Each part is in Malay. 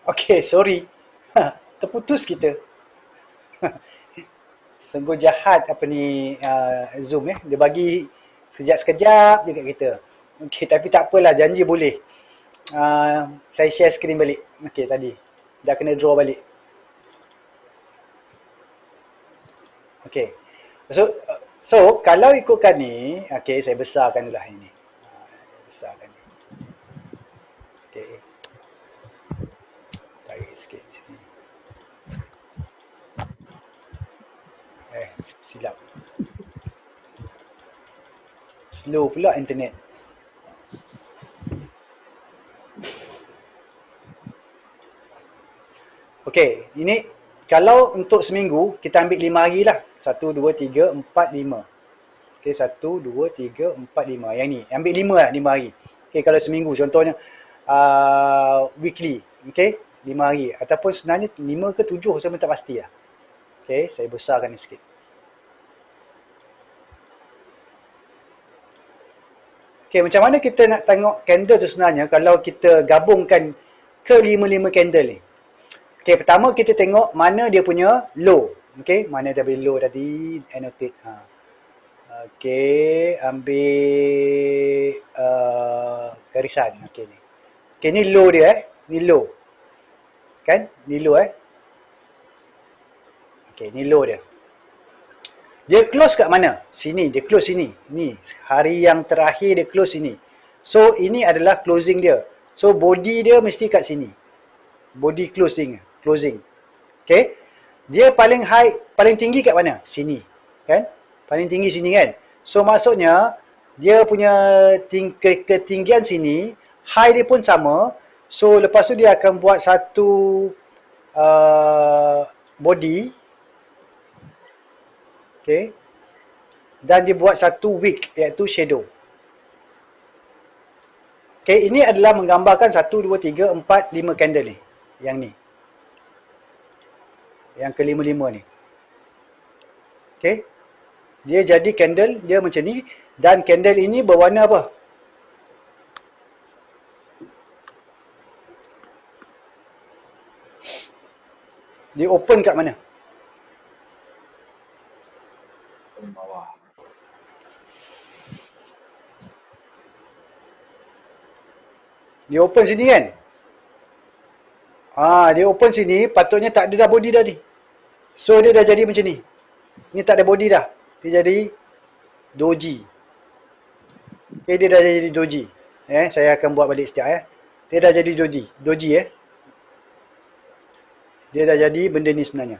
Okey, sorry. Terputus kita. Sungguh jahat apa ni Zoom dia bagi sekejap-sekejap je kat kita. Okey, tapi tak apalah, janji boleh. Saya share skrin balik. Okey, tadi dah kena draw balik. Okey. So kalau ikutkan ni, okey, saya besarkan dulu lah ini. Besarkan ni. Okey, tarik sikit sini. Silap. Slow pula internet. Okey, ini kalau untuk seminggu kita ambil 5 hari lah. 1 2 3 4 5. Okey, 1 2 3 4 5. Yang ni ambil 5 lah, 5 hari. Okey, kalau seminggu contohnya weekly, okey, 5 hari ataupun sebenarnya 5 ke 7 saya pun tak pasti lah. Okey, saya besarkan ni sikit. Okey, macam mana kita nak tengok candle tu sebenarnya kalau kita gabungkan ke 5-5 candle ni? Okey, pertama kita tengok mana dia punya low. Okey, mana dia punya low tadi, annotate. Okey, ambil garisan. Okey ni. Okey, ni low dia Ni low. Kan? Ni low Okey, ni low dia. Dia close kat mana? Sini, dia close sini. Ni, hari yang terakhir dia close sini. So, ini adalah closing dia. So, body dia mesti kat sini. Body closing. Okay. Dia paling high, paling tinggi kat mana? Sini. Kan? Paling tinggi sini kan? So, maksudnya, dia punya ketinggian sini, high dia pun sama. So, lepas tu dia akan buat satu body. Okay. Dan dia buat satu wick, iaitu shadow. Okay, ini adalah menggambarkan 1, 2, 3, 4, 5 candle ni. Yang ni. Yang kelima-lima ni. Okay. Dia jadi candle, dia macam ni. Dan candle ini berwarna apa? Dia open kat mana? Bawah. Dia open sini kan? Dia open sini, patutnya tak ada dah body dah ni. So, dia dah jadi macam ni. Ni tak ada body dah. Dia jadi doji. Okay, dia dah jadi doji. Saya akan buat balik sekejap Dia dah jadi doji. Dia dah jadi benda ni sebenarnya.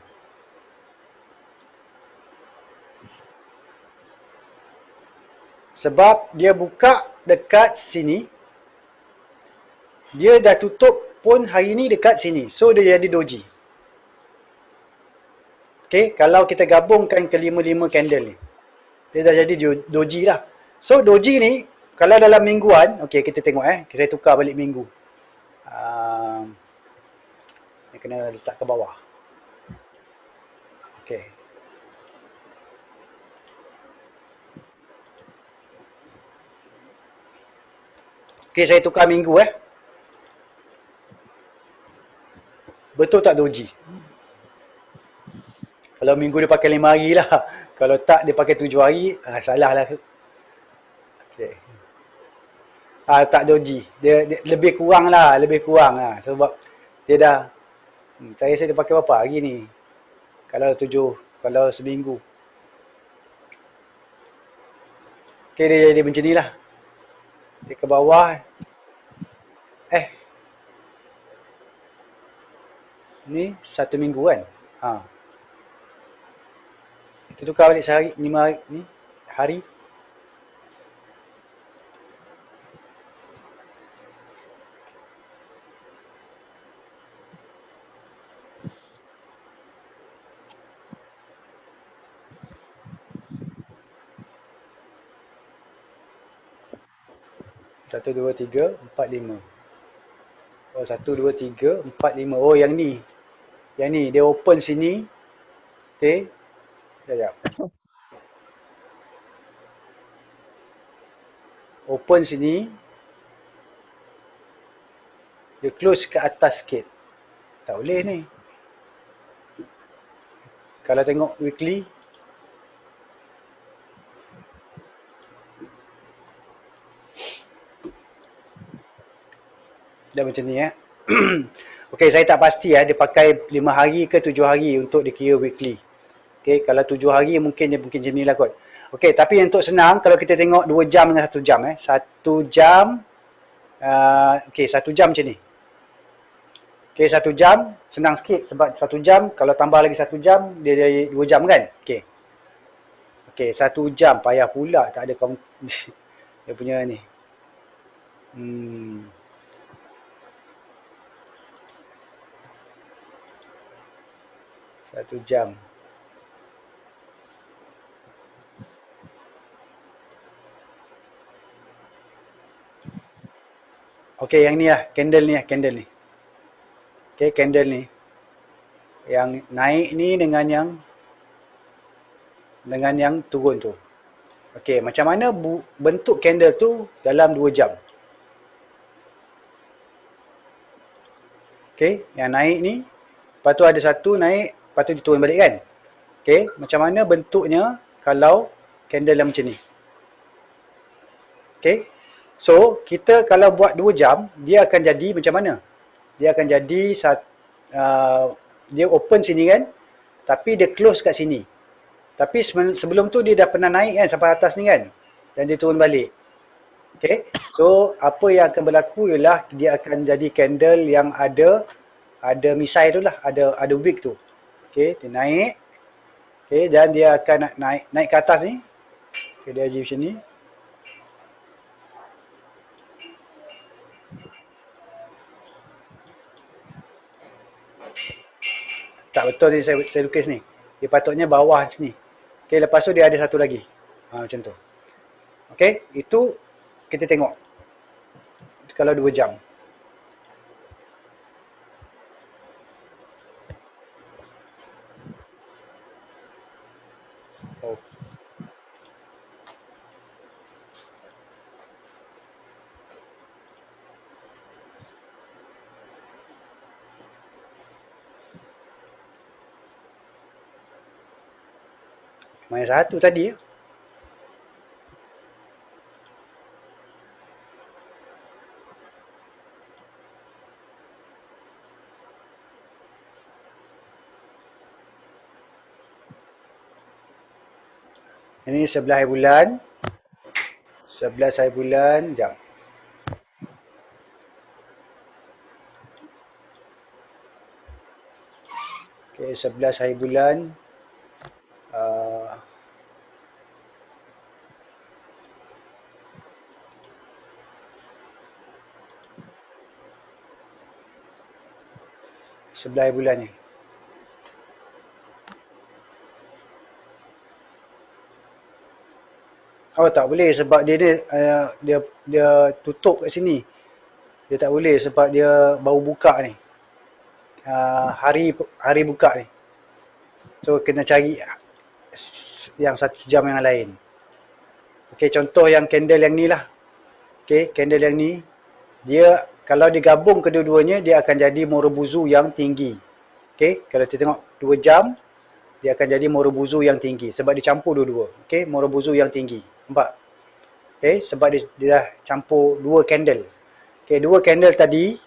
Sebab dia buka dekat sini. Dia dah tutup pun hari ni dekat sini. So, dia jadi doji. Okay, kalau kita gabungkan kelima-lima candle ni. Dia dah jadi doji lah. So, doji ni, kalau dalam mingguan, okay, kita tengok Saya tukar balik minggu. Ni kena letak ke bawah. Okay. Okay, saya tukar minggu Betul tak doji? Kalau minggu dia pakai 5 hari lah. Kalau tak dia pakai 7 hari, salah lah. Okay. Tak doji. Dia lebih kurang lah. Sebab dia dah, saya dia pakai berapa hari ni? Kalau 7, kalau seminggu. Okay, dia jadi macam ni lah. Dia ke bawah. Ni 1 minggu kan? Kita tukar balik sehari, 5 hari ni. Hari. Satu, dua, tiga, empat, lima. Oh, 1, 2, 3, 4, 5. Oh, yang ni. Yang ni, dia open sini. Okay. Sekejap. Open sini. Dia close ke atas sikit. Tak boleh ni. Kalau tengok weekly, dah macam ni Okey, saya tak pasti dia pakai 5 hari ke 7 hari untuk dikira weekly. Okey, kalau 7 hari mungkin dia mungkin macam ni lah kot. Okey, tapi untuk senang kalau kita tengok 2 jam dengan 1 jam 1 jam okey 1 jam macam ni. Okey, 1 jam senang sikit sebab 1 jam kalau tambah lagi 1 jam dia jadi 2 jam kan. Okey. Okey, 1 jam payah pula tak ada dia punya ni. 1 jam. Okey, yang ni lah, candle ni. Okey, candle ni. Yang naik ni dengan yang turun tu. Okey, macam mana bentuk candle tu dalam 2 jam? Okey, yang naik ni, lepas tu ada satu naik, lepas tu dia turun balik kan? Okey, macam mana bentuknya kalau candle yang macam ni? Okey, so kita kalau buat 2 jam, dia akan jadi macam mana? Dia akan jadi dia open sini kan, tapi dia close kat sini. Tapi sebelum tu dia dah pernah naik kan sampai atas ni kan, dan dia turun balik. Okay, so apa yang akan berlaku ialah dia akan jadi candle yang ada misai tu lah, ada wick tu. Okay, dia naik. Okay, dan dia akan naik ke atas ni. Okay, dia jadi macam ni. Tak betul ni saya lukis ni. Dia patutnya bawah sini. Okay, lepas tu dia ada satu lagi. Macam tu. Okay, itu kita tengok. Kalau 2 jam. Oh. Main satu tadi. Ini 11 hari bulan. 11 hari bulan. Jam. Okay, 11 hari bulan. 11 bulan ni. Oh, tak boleh sebab dia tutup kat sini. Dia tak boleh sebab dia baru buka ni. Hari buka ni. So kena cari yang 1 jam yang lain. Okey, contoh yang candle yang ni lah. Okey, candle yang ni dia kalau digabung kedua-duanya dia akan jadi Morobuzu yang tinggi. Okey, kalau kita tengok 2 jam dia akan jadi Morobuzu yang tinggi sebab dia campur dua-dua. Okey, Morobuzu yang tinggi. Nampak? Okey, sebab dia dah campur dua candle. Okey, dua candle tadi.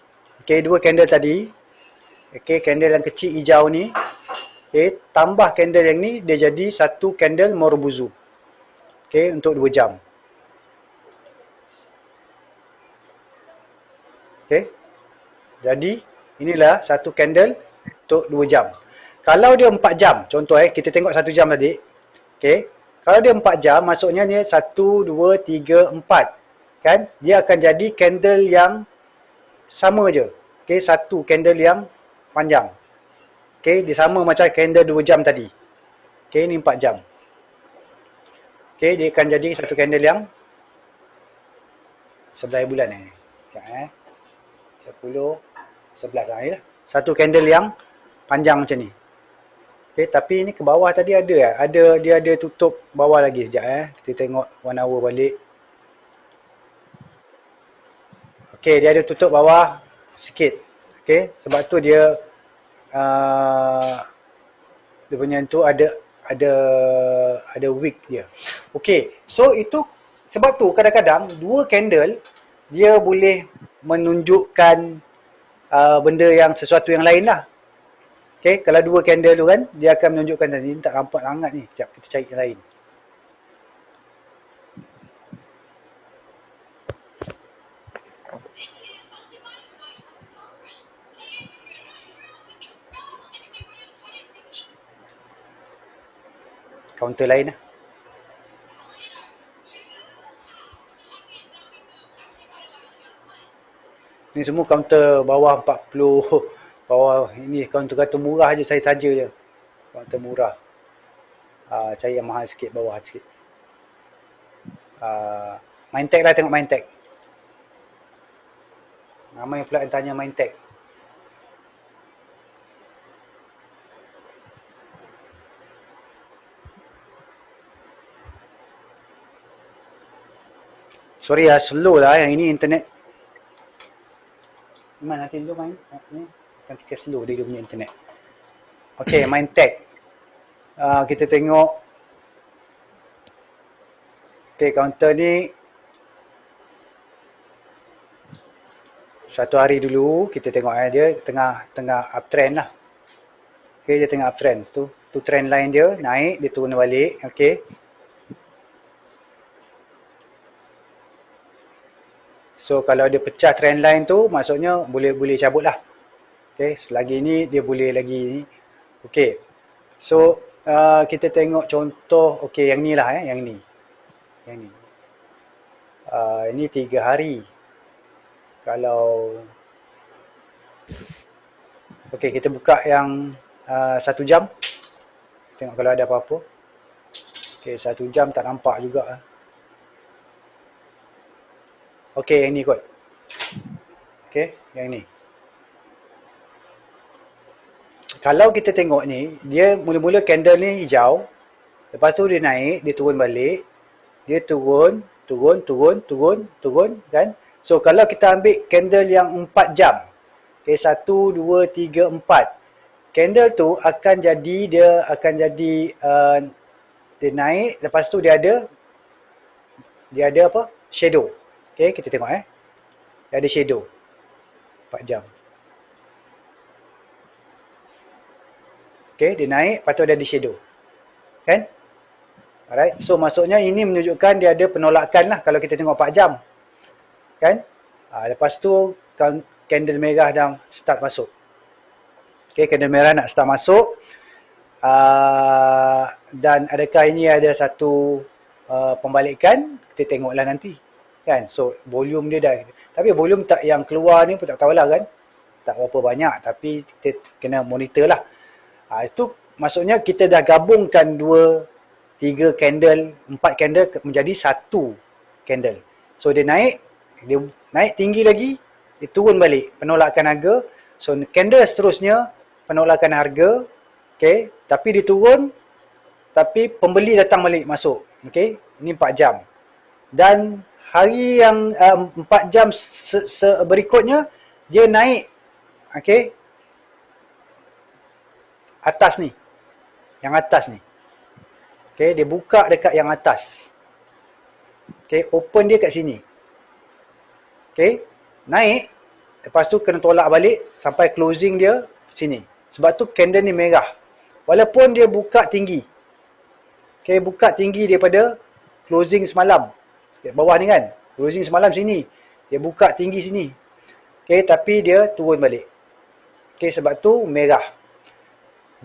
Okey, candle yang kecil hijau ni. Okey, tambah candle yang ni dia jadi satu candle Morobuzu. Okey, untuk 2 jam. Okey. Jadi inilah satu candle untuk 2 jam. Kalau dia 4 jam, contoh kita tengok 1 jam tadi. Okey. Kalau dia 4 jam, maksudnya ni 1 2 3 4. Kan? Dia akan jadi candle yang sama je. Okey, satu candle yang panjang. Okey, dia sama macam candle 2 jam tadi. Okey, ni 4 jam. Okey, dia akan jadi satu candle yang 11 bulan ni. Sekejap 10, 11 lah. Satu candle yang panjang macam ni. Okay, tapi ni ke bawah tadi ada dia ada tutup bawah lagi sekejap Kita tengok 1 hour balik. Okay, dia ada tutup bawah sikit. Okay, sebab tu dia dia punya tu ada wick dia. Okey, so itu sebab tu kadang-kadang dua candle dia boleh menunjukkan benda yang sesuatu yang lain lah. Okey, kalau dua candle tu kan dia akan menunjukkan tadi tak nampak sangat ni. Sekejap kita cari yang lain. Counter lain lah. Ni semua counter bawah 40. Bawah ini counter murah je, saya saja je. Counter murah. Cari yang mahal sikit, bawah sikit. Mindtech lah, tengok Mindtech. Ramai pula yang tanya Mindtech. Sorry lah, slow lah yang ini internet. Mana nanti dulu main ni kan kita slow dia punya internet. Okey, Mindtech. Kita tengok. Okey, counter ni satu hari dulu kita tengok dia tengah uptrend lah. Okey, dia tengah uptrend. Tu trend line dia naik, dia turun balik. Okey. So kalau dia pecah trend line tu maksudnya boleh cabut lah. Okey, selagi ni dia boleh lagi ni. Okey. So kita tengok contoh, okey yang ni lah yang ni. Yang ni. Ini 3 hari. Kalau okey, kita buka yang 1 jam. Tengok kalau ada apa-apa. Okey, 1 jam tak nampak juga. Okey, yang ni kot. Okey, yang ni. Kalau kita tengok ni, dia mula-mula candle ni hijau. Lepas tu dia naik, dia turun balik. Dia turun kan. So kalau kita ambil candle yang 4 jam. Okey, 1, 2, 3, 4. Candle tu akan jadi dia naik, lepas tu dia ada apa? Shadow. Okey, kita tengok dia ada shadow. 4 jam. Okey, dia naik, lepas tu dia ada shadow. Kan? Alright, so maksudnya ini menunjukkan dia ada penolakan lah kalau kita tengok 4 jam. Kan? Lepas tu candle merah dah start masuk. Okey, candle merah nak start masuk. Dan adakah ini ada satu pembalikan? Kita tengoklah nanti. Kan? So volume dia dah, tapi volume tak yang keluar ni pun tak tahulah kan. Tak berapa banyak, tapi kita kena monitor lah. Itu maksudnya kita dah gabungkan 2, 3 candle, 4 candle menjadi 1 candle. So dia naik tinggi lagi, dia turun balik, penolakan harga. So candle seterusnya penolakan harga. Okey, tapi dia turun, tapi pembeli datang balik masuk. Okey, ini 4 jam. Dan hari yang 4 jam berikutnya dia naik. Okey, atas ni, yang atas ni. Okey, dia buka dekat yang atas. Okey, open dia kat sini. Okey, naik, lepas tu kena tolak balik sampai closing dia sini. Sebab tu candle ni merah. Walaupun dia buka tinggi. Okey, buka tinggi daripada closing semalam. Kat bawah ni kan, closing semalam sini. Dia buka tinggi sini. Okey, tapi dia turun balik. Okey, sebab tu merah.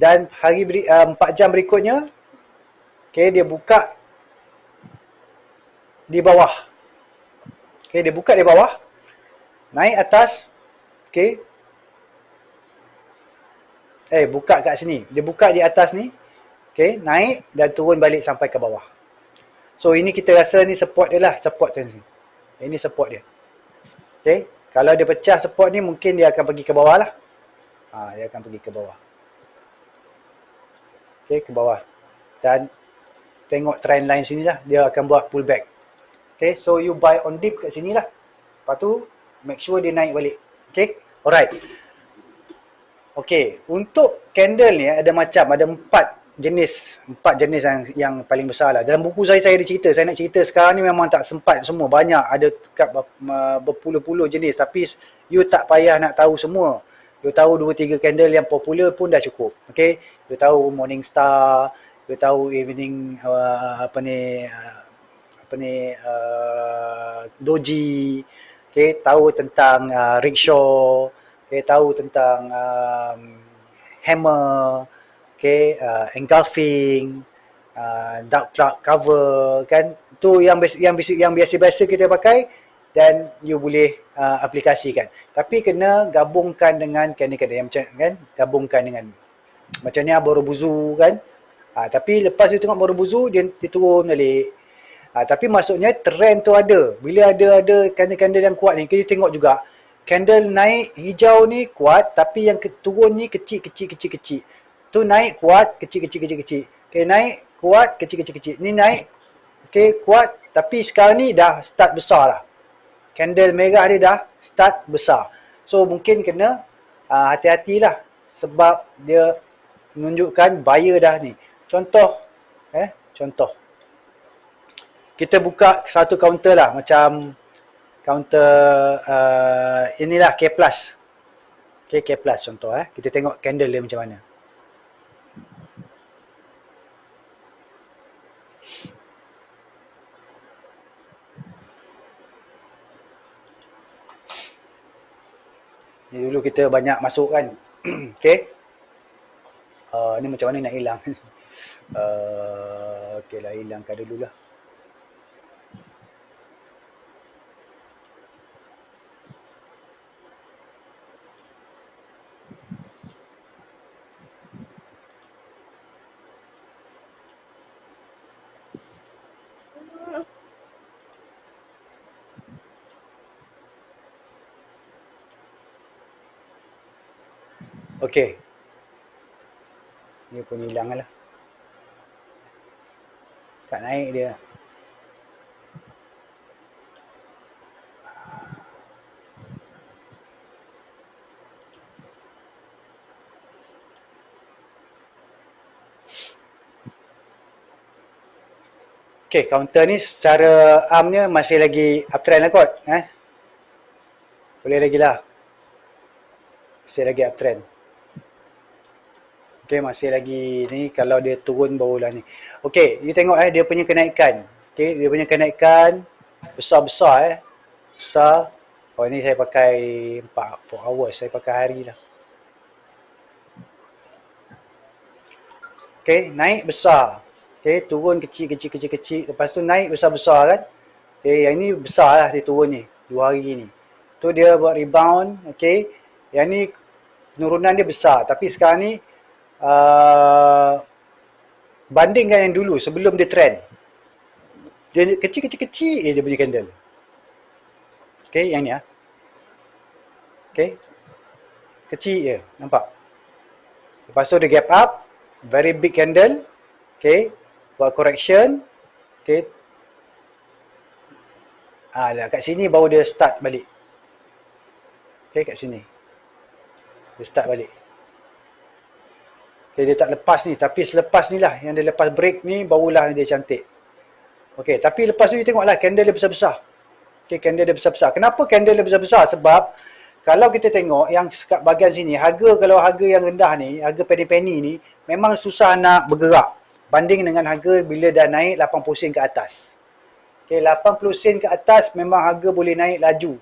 Dan hari 4 jam berikutnya, okey, dia buka di bawah. Okey, dia buka di bawah, naik atas. Okey. Buka kat sini. Dia buka di atas ni. Okey, naik dan turun balik sampai ke bawah. So ini kita rasa ni support dia lah, support dia ni. Ini support dia. Okey, kalau dia pecah support ni mungkin dia akan pergi ke bawah lah. Dia akan pergi ke bawah. Okey, ke bawah. Dan tengok trend line sini lah, dia akan buat pullback. Okey, so you buy on dip kat sini lah. Lepas tu make sure dia naik balik. Okey, alright. Okey, untuk candle ni ada macam, ada empat jenis yang paling besar lah. Dalam buku saya ada cerita, saya nak cerita sekarang ni memang tak sempat semua, banyak, ada dekat berpuluh-puluh jenis, tapi you tak payah nak tahu semua. You tahu 2-3 candle yang popular pun dah cukup. Okey, you tahu Morning Star, you tahu evening doji, okay, tahu tentang rickshaw, okay, tahu tentang hammer, okay, engulfing, dark cloud cover, kan, tu yang biasa-biasa kita pakai dan you boleh aplikasikan. Tapi kena gabungkan dengan candle-candle yang macam, kan, gabungkan dengan macam ni Borobuzu, kan. Tapi lepas you tengok Borobuzu, dia turun balik. Tapi maksudnya trend tu ada. Bila ada candle-candle yang kuat ni, kita tengok juga candle naik hijau ni kuat, tapi yang turun ni kecil. Tu naik kuat, kecil. Okay, naik kuat, kecil. Ni naik, okay, kuat, tapi sekarang ni dah start besar lah. Candle merah dia dah start besar. So mungkin kena hati-hatilah, sebab dia menunjukkan buyer dah ni. Contoh, kita buka satu kaunter lah, macam kaunter inilah K+. Okay, K+, contoh. Kita tengok candle dia macam mana. Ni dulu kita banyak masuk, kan. Okay. Ni macam mana nak hilang. Okay lah, hilangkan dulu lah. Okey. Dia pun hilang lah. Tak naik dia. Okey, counter ni secara armnya masih lagi uptrend lah kot. Boleh lagi lah. Masih lagi uptrend. Okay, masih lagi ni, kalau dia turun barulah ni. Okay, you tengok dia punya kenaikan. Okay, dia punya kenaikan besar-besar besar. Oh, ni saya pakai 4 hours, saya pakai hari lah. Okay, naik besar. Okay, turun kecil. Lepas tu naik besar-besar, kan. Okay, yang ni besar lah dia turun ni, 2 hari ni. Tu dia buat rebound. Okay, yang ni penurunan dia besar. Tapi sekarang ni bandingkan yang dulu sebelum dia trend, dia kecil dia punya candle. Okay, yang ni okay, kecil je, nampak. Lepas tu dia gap up, very big candle. Okay, buat correction. Okay, kat sini baru dia start balik. Okay, kat sini dia start balik. Okay, dia tak lepas ni, tapi selepas ni lah, yang dia lepas break ni, barulah dia cantik. Okay, tapi lepas tu you tengoklah candle dia besar-besar. Okay, candle dia besar-besar. Kenapa candle dia besar-besar? Sebab kalau kita tengok yang kat bahagian sini, kalau harga yang rendah ni, harga penny-penny ni, memang susah nak bergerak. Banding dengan harga bila dah naik 80 sen ke atas. Okay, 80 sen ke atas memang harga boleh naik laju.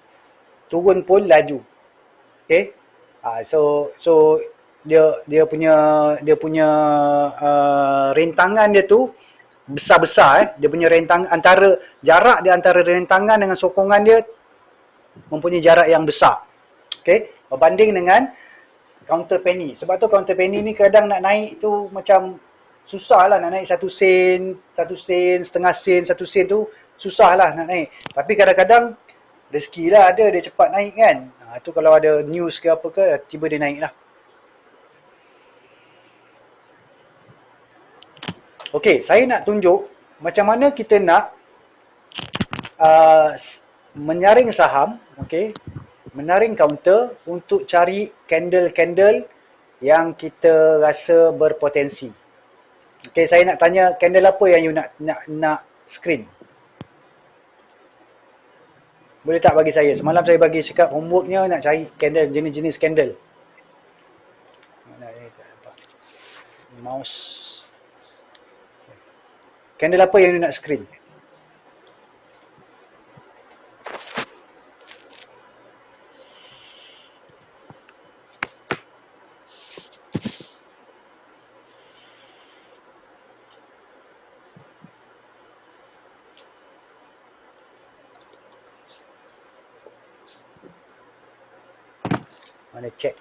Turun pun laju. Okay. So dia punya rentangan dia tu besar-besar. Dia punya jarak dia antara rentangan dengan sokongan dia mempunyai jarak yang besar. Okay, berbanding dengan counter penny. Sebab tu counter penny ni kadang nak naik tu macam susah lah nak naik 1 sen, setengah sen, 1 sen tu susah lah nak naik. Tapi kadang-kadang rezeki lah ada, dia cepat naik, kan. Tu kalau ada news ke apa ke, tiba dia naik lah. Okey, saya nak tunjuk macam mana kita nak menyaring saham, okey, menyaring counter untuk cari candle-candle yang kita rasa berpotensi. Okay, saya nak tanya candle apa yang you nak screen? Boleh tak bagi saya? Semalam saya bagi cakap homeworknya nak cari candle, jenis-jenis candle. Mouse. Candle apa yang you nak screen? Mana check?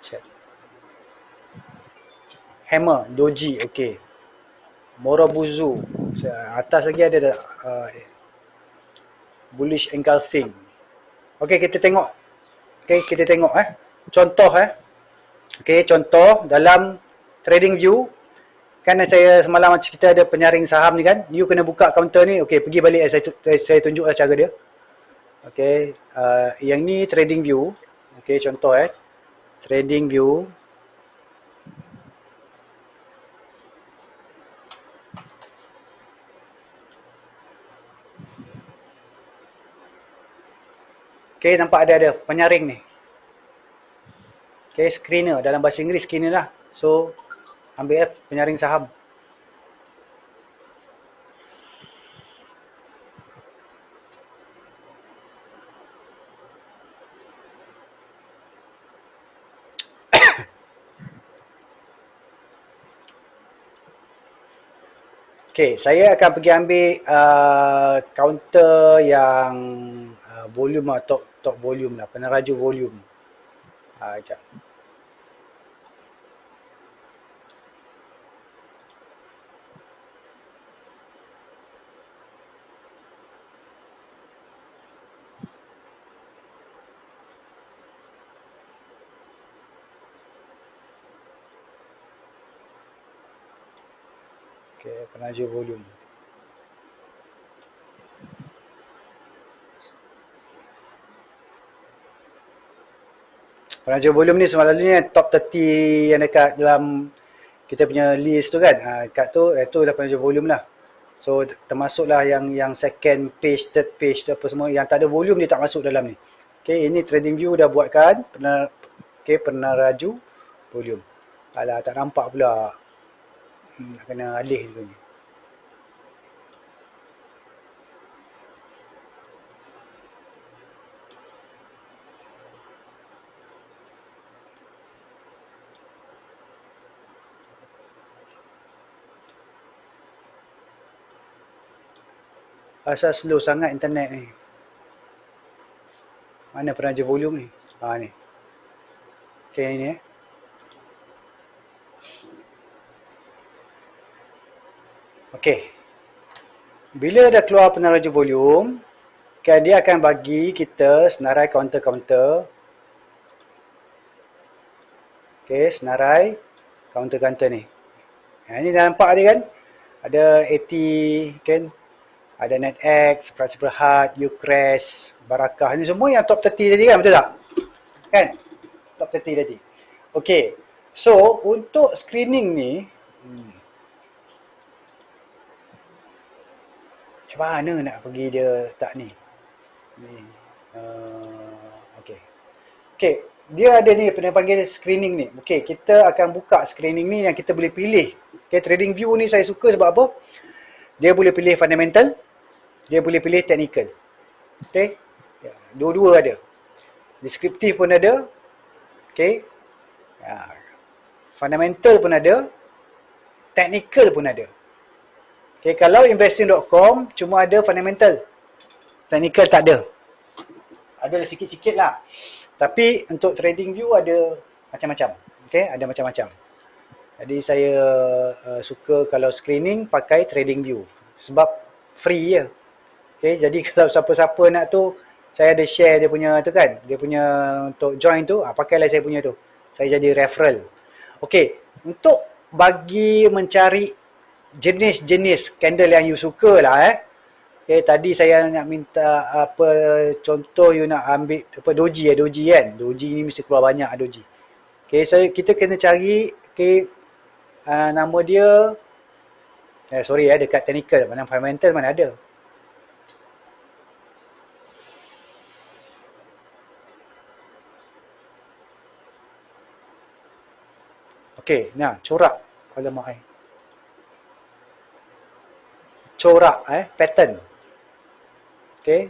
Check. Hammer, doji, okey. Morobuzu. Atas lagi ada bullish engulfing. Okey, kita tengok. Okey, kita tengok contoh Okey, contoh dalam trading view kan saya semalam kita ada penyaring saham ni kan. You kena buka counter ni. Okey, pergi balik saya tunjuklah cara dia. Okey, yang ni trading view. Okey, contoh trading view. Okey, nampak ada penyaring ni. Okey, screener. Dalam bahasa Inggeris screener lah. So, ambil penyaring saham. Okey, saya akan pergi ambil counter yang volume lah, top volume lah, peneraju volume. Sekejap. Okey, peneraju volume. Peneraju volume ni selalunya top 30 yang dekat dalam kita punya list tu kan. Dekat tu, itu dah peneraju volume lah. So, termasuklah yang second page, third page tu apa semua. Yang tak ada volume dia tak masuk dalam ni. Okey, ini trading view dah buatkan. Peneraju volume. Alah, tak nampak pula. Nak kena alih dulu ni. Asal slow sangat internet ni. Mana peneraju volume ni? Ni. Okey, ini Okey. Bila dah keluar peneraju volume, kan dia akan bagi kita senarai counter-counter. Okey, senarai counter-counter ni. Ini dah nampak dia kan? Ada 80 kan? Ada NetX, Price Berhad, Ucrest, Barakah. Ini semua yang top 30 tadi kan? Betul tak? Kan? Top 30 tadi. Okey. So, untuk screening ni, macam mana nak pergi dia tak ni? Okey. Okey. Dia ada ni, pernah panggil screening ni. Okey, kita akan buka screening ni yang kita boleh pilih. Okey, trading view ni saya suka sebab apa? Dia boleh pilih fundamental, dia boleh pilih technical. Okey. Ya, dua-dua ada. Deskriptif pun ada. Okey. Fundamental pun ada. Technical pun ada. Okey, kalau investing.com cuma ada fundamental. Technical tak ada. Ada sikit-sikit lah. Tapi untuk trading view ada macam-macam. Okey, ada macam-macam. Jadi saya suka kalau screening pakai trading view. Sebab free je. Okey, jadi kalau siapa-siapa nak tu, saya ada share dia punya tu kan. Dia punya untuk join tu, pakailah saya punya tu. Saya jadi referral. Okey, untuk bagi mencari jenis-jenis candle yang you suka lah Okay, tadi saya nak minta apa contoh you nak ambil apa doji doji kan. Doji ni mesti keluar banyak doji. Okay, kita kena cari okay, nama dia sorry dekat technical mana fundamental mana ada. Okay, nah corak. Alamak corak pattern. Okay.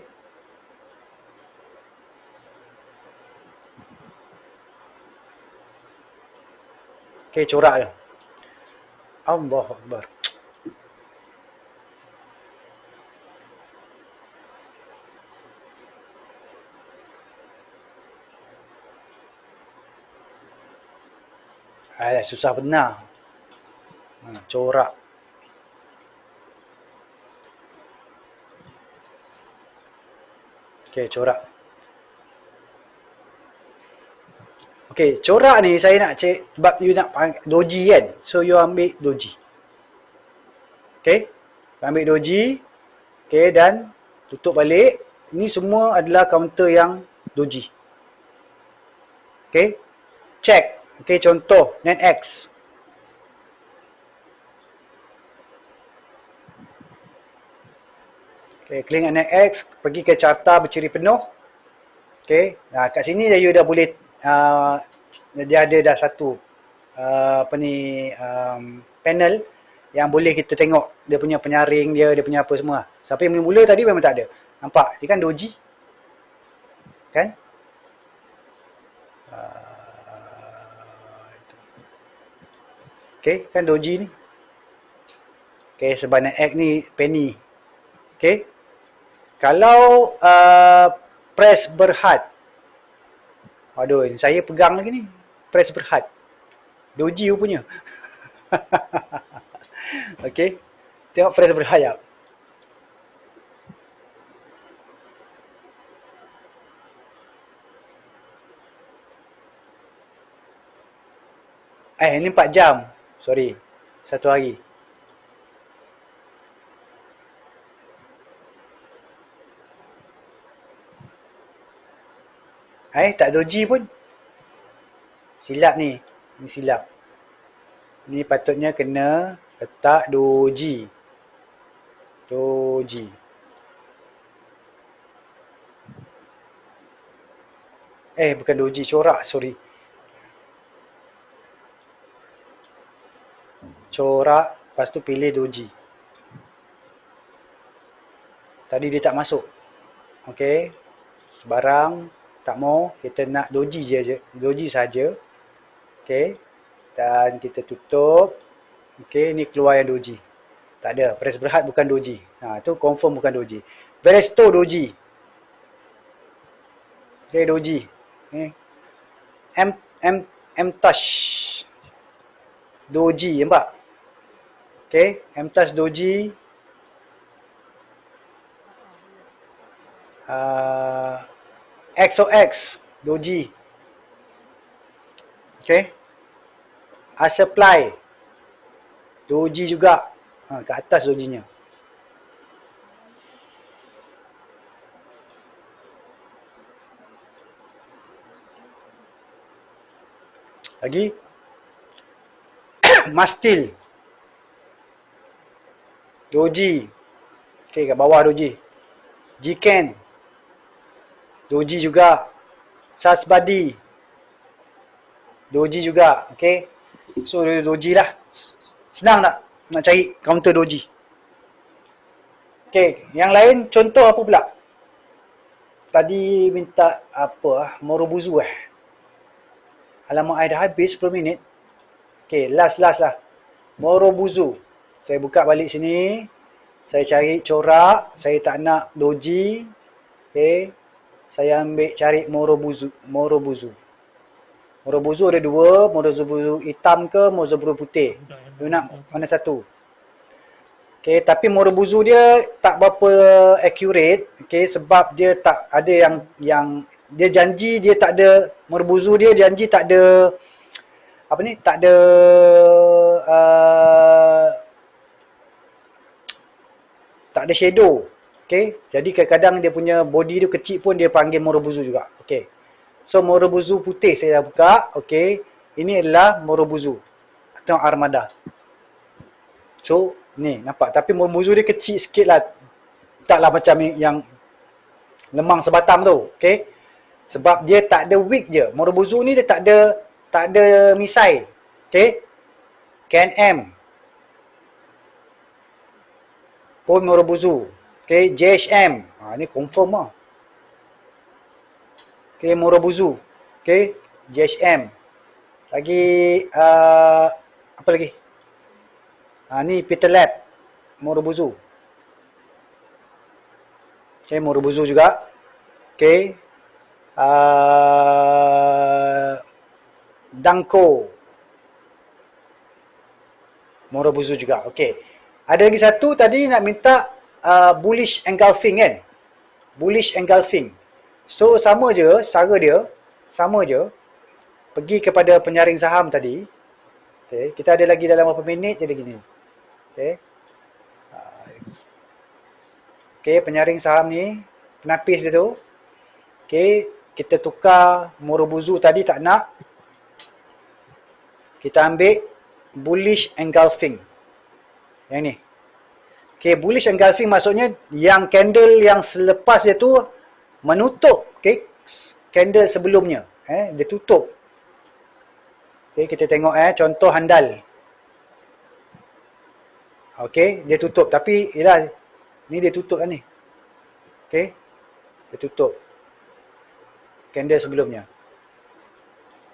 Okay, corak dia. Allahu Akbar. Susah benar. Corak. Okay, corak. Okay, corak ni saya nak cek sebab you nak doji kan. So you ambil doji. Okay. Ambil doji. Okay, dan tutup balik. Ini semua adalah counter yang doji. Okay. Check. Okay, contoh NetX. Okay, klik NetX. Pergi ke carta berciri penuh. Okay. Nah, kat sini you dah boleh dia ada dah satu panel yang boleh kita tengok dia punya penyaring dia punya apa semua. Siapa yang mula tadi memang tak ada. Nampak? Dia kan doji. Kan? Okay, kan doji ni. Okay, sebab NetX ni penny. Okay. Kalau press berhad. Aduh, saya pegang lagi ni. Press berhad. Doji punya. Okay. Tengok press berhad jap. Ini 4 jam. Sorry. 1 hari. Tak doji pun. Silap ni. Ni silap. Ni patutnya kena letak doji. Doji. Bukan doji, corak, sorry. Corak, lepas tu pilih doji. Tadi dia tak masuk. Okay. Sebarang tak mau, kita nak doji je, doji saja. Okay. Dan kita tutup. Okay, ni keluar yang doji. Tak ada, press berhad bukan doji. Tu confirm bukan doji. Beresto doji. Okay, doji. Okay. M-touch doji, nampak? Okay, M-touch doji. XOX doji. Okay. Supply doji juga. Kat atas dojinya. Lagi Mastil doji. Okay, kat bawah doji. Gken doji juga. Sasbadi doji juga. Okay. So doji lah. Senang tak nak cari counter doji? Okay. Yang lain contoh apa pula? Tadi minta apa? Morobuzu Alamak, I dah habis 10 minit. Okay, last lah. Morobuzu. Saya buka balik sini. Saya cari corak. Saya tak nak doji. Okay. Saya ambil cari Morobuzu. Morobuzu ada 2. Morobuzu hitam ke Morobuzu putih? You nak mana satu? Okay, tapi Morobuzu dia tak berapa accurate. Okay, sebab dia tak ada yang dia janji dia tak ada. Morobuzu dia janji tak ada apa ni, tak ada tak ada shadow. Okay, jadi kadang-kadang dia punya body tu kecil pun dia panggil Morobuzu juga. Okay, so Morobuzu putih saya dah buka. Okay, ini adalah Morobuzu atau Armada. So ni nampak, tapi Morobuzu dia kecil sikit lah, taklah macam yang lemang sebatang tu. Okay, sebab dia tak ada wing je. Morobuzu ni dia tak ada misai. Okay, KNM pun Morobuzu. Okay, JHM. Ni confirm lah. Okay, Morobuzu. Okay, JHM. Lagi apa lagi? Ni Peter Lab. Morobuzu. Okay, Morobuzu juga. Okay. Danko. Morobuzu juga. Okay. Ada lagi satu tadi nak minta bullish engulfing kan? Bullish engulfing. So sama je, cara dia sama je. Pergi kepada penyaring saham tadi. Okay. Kita ada lagi dalam berapa minit jadi gini. Okay. Okay, penyaring saham ni, penapis dia tu. Okay, kita tukar Morobuzu tadi tak nak. Kita ambil bullish engulfing. Yang ni. Okay, bullish engulfing maksudnya yang candle yang selepas dia tu menutup, okay, candle sebelumnya. Dia tutup. Okay, kita tengok contoh handal. Okay, dia tutup. Tapi, yelah, ni dia tutup lah ni. Okay, dia tutup candle sebelumnya.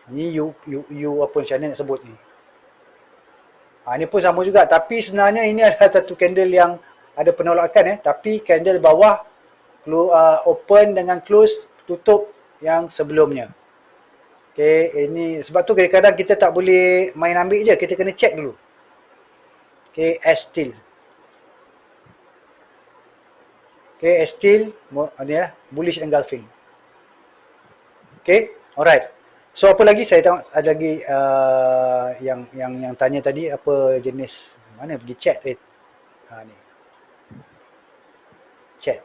Ni you apa macam mana nak sebut ni. Ni pun sama juga. Tapi sebenarnya ini adalah satu candle yang ada penolakan. Tapi candle bawah open dengan close tutup yang sebelumnya. Okay, ini sebab tu kadang-kadang kita tak boleh main ambil je. Kita kena check dulu. Okay, S-Steel. Okay, S-Steel ni lah, bullish engulfing. Okay, alright. So apa lagi saya tengok ada lagi yang tanya tadi apa jenis, mana pergi chat ni. Chat.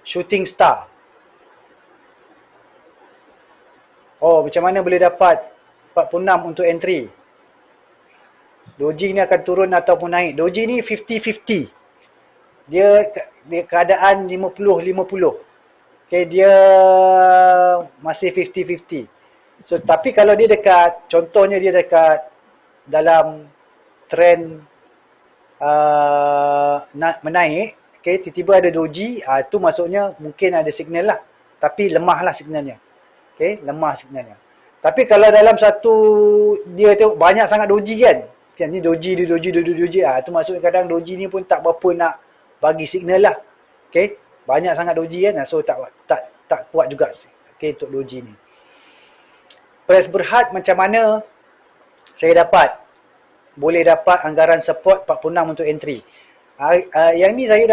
Shooting star. Oh, macam mana boleh dapat 46 untuk entry? Doji ni akan turun ataupun naik. Doji ni 50-50. Dia keadaan 50-50. Okay, dia masih 50-50. So, tapi kalau dia dekat, contohnya dia dekat dalam trend menaik, okay, tiba-tiba ada doji, tu maksudnya mungkin ada signal lah. Tapi lemah lah signalnya. Okay, lemah signalnya. Tapi kalau dalam satu, dia tengok banyak sangat doji kan. Ni doji, tu maksudnya kadang doji ni pun tak berapa nak bagi signal lah. Okay, banyak sangat doji kan. So tak kuat juga. Okay, untuk doji ni. Price berhad macam mana saya boleh dapat anggaran support 46 untuk entry. Yang ni saya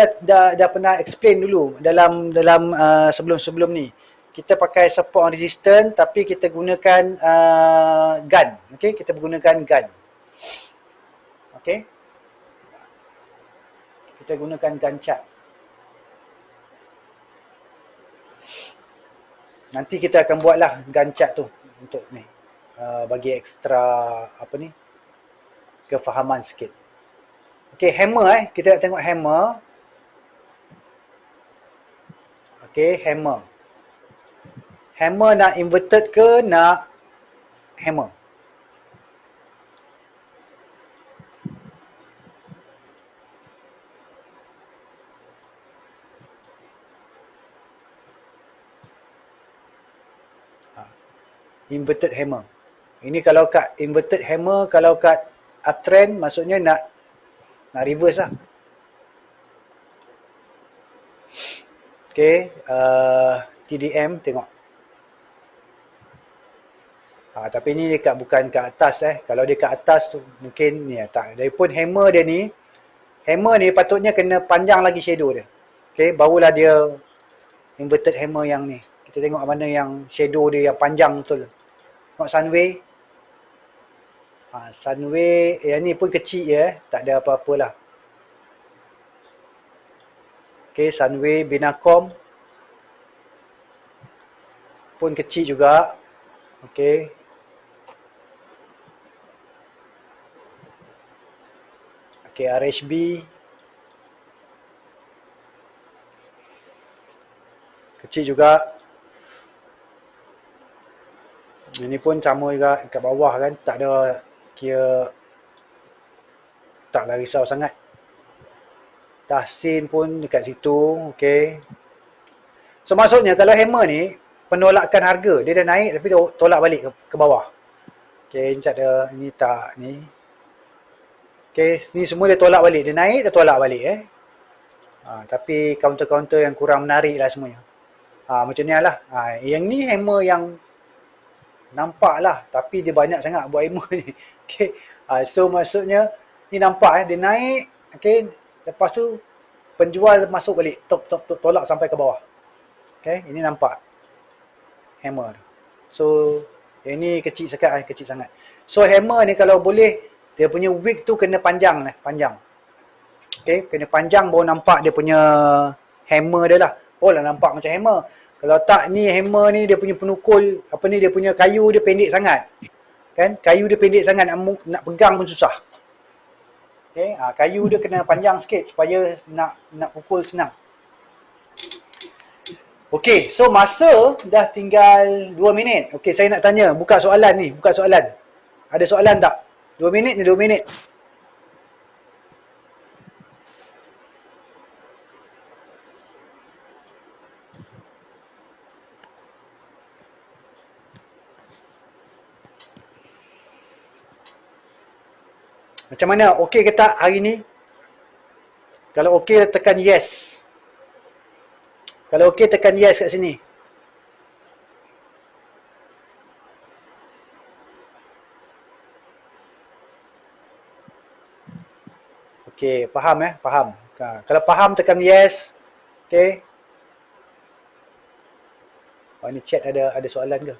dah pernah explain dulu dalam sebelum ni. Kita pakai support resistance tapi kita gunakan gun. Okay, kita gunakan gun. Okay, kita gunakan gun chart. Nanti kita akan buatlah gun chart tu untuk ni bagi ekstra apa ni, kefahaman sikit. Okay, hammer kita nak tengok hammer. Okay, hammer. Hammer nak inverted ke nak hammer? Inverted hammer. Ini kalau kat inverted hammer, kalau kat uptrend maksudnya nak reverse lah. Okay, TDM tengok. Tapi ni dekat bukan kat atas Kalau dia kat atas tu mungkin ni tak. Daripun hammer dia ni, hammer ni patutnya kena panjang lagi shadow dia. Okay, barulah dia inverted hammer yang ni. Kita tengok mana yang shadow dia yang panjang betul. Tengok Sunway. Sunway, yang ni pun kecil je, tak ada apa-apa lah. Okay, Sunway, Binacom pun kecil juga. Okay. Okay, RHB kecil juga. Ini pun sama juga kat bawah kan, tak ada kira, taklah risau sangat. Tahsin pun dekat situ. Okay. So maksudnya kalau hammer ni penolakan harga, dia dah naik tapi dia tolak balik ke bawah. Okay, ni tak ada, ni tak, ni. Okay, ni semua dia tolak balik, dia naik, dia tolak balik tapi counter-counter yang kurang menarik lah semuanya. Macam ni lah. Yang ni hammer yang nampak lah, tapi dia banyak sangat buat hammer ni. Okay. So maksudnya ni nampak dia naik, okay, lepas tu penjual masuk balik, tolak sampai ke bawah. Okay, ini nampak hammer. So yang ni kecil sangat. So hammer ni kalau boleh, dia punya wick tu kena panjang. Okay, kena panjang baru nampak dia punya hammer dia lah. Oh lah, nampak macam hammer. Kalau tak, ni hammer ni dia punya penukul, dia punya kayu dia pendek sangat. Kan? Kayu dia pendek sangat, nak pegang pun susah. Okay, kayu dia kena panjang sikit supaya nak pukul senang. Okay, so masa dah tinggal 2 minit. Okay, saya nak tanya, buka soalan ni, Ada soalan tak? 2 minit ni, 2 minit. Macam mana? Okey ke tak hari ni? Kalau okey, tekan yes. Kalau okey, tekan yes kat sini. Okey, faham Faham. Kalau faham, tekan yes. Okey. Ni chat ada soalan ke?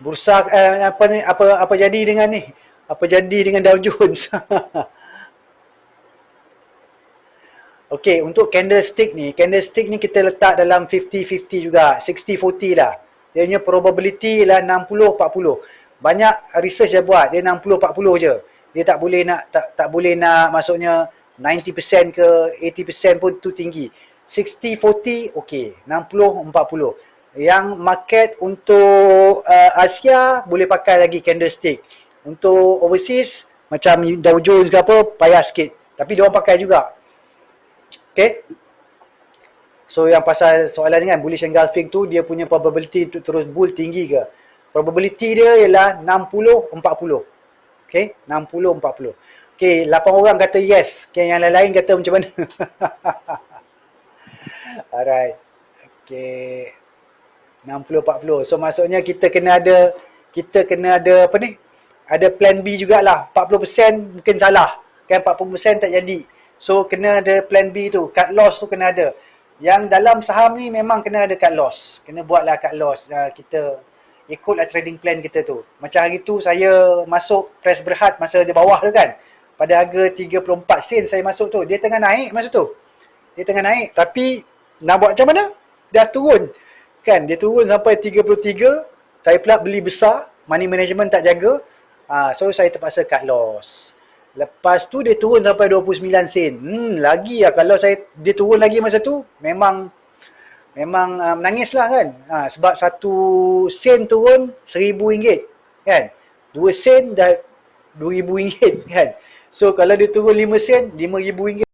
Bursa apa jadi dengan ni? Apa jadi dengan Dow Jones? Okey, untuk candlestick ni kita letak dalam 50-50 juga, 60-40 lah. Dia punya probability lah 60-40. Banyak research dia buat, dia 60-40 je. Dia tak boleh nak maksudnya 90% ke 80% pun tu tinggi. 60-40 okey, 60-40. Yang market untuk Asia boleh pakai lagi candlestick. Untuk overseas macam Dow Jones ke apa, payah sikit. Tapi dia orang pakai juga. Okay. So yang pasal soalan ni kan, bullish engulfing tu dia punya probability untuk terus bull tinggi ke? Probability dia ialah 60-40. Okay, 60-40. Okay, 8 orang kata yes. Okay, yang lain-lain kata macam mana? Alright. Okay, 60-40. So maksudnya kita kena ada apa ni? Ada plan B jugalah. 40% mungkin salah. Kan 40% tak jadi. So kena ada plan B tu. Cut loss tu kena ada. Yang dalam saham ni memang kena ada cut loss. Kena buatlah cut loss. Kita ikutlah trading plan kita tu. Macam hari tu saya masuk press berhad masa di bawah tu kan. Pada harga 34 sen saya masuk tu. Dia tengah naik masa tu. Dia tengah naik. Tapi nak buat macam mana? Dah turun. Kan, dia turun sampai 33. Saya pula beli besar. Money management tak jaga. So saya terpaksa cut loss. Lepas tu dia turun sampai 29 sen. Lagi lah kalau dia turun lagi masa tu, memang menangis lah kan. Sebab 1 sen turun RM1,000 kan. 2 sen dah RM2,000 kan. So kalau dia turun 5 sen, RM5,000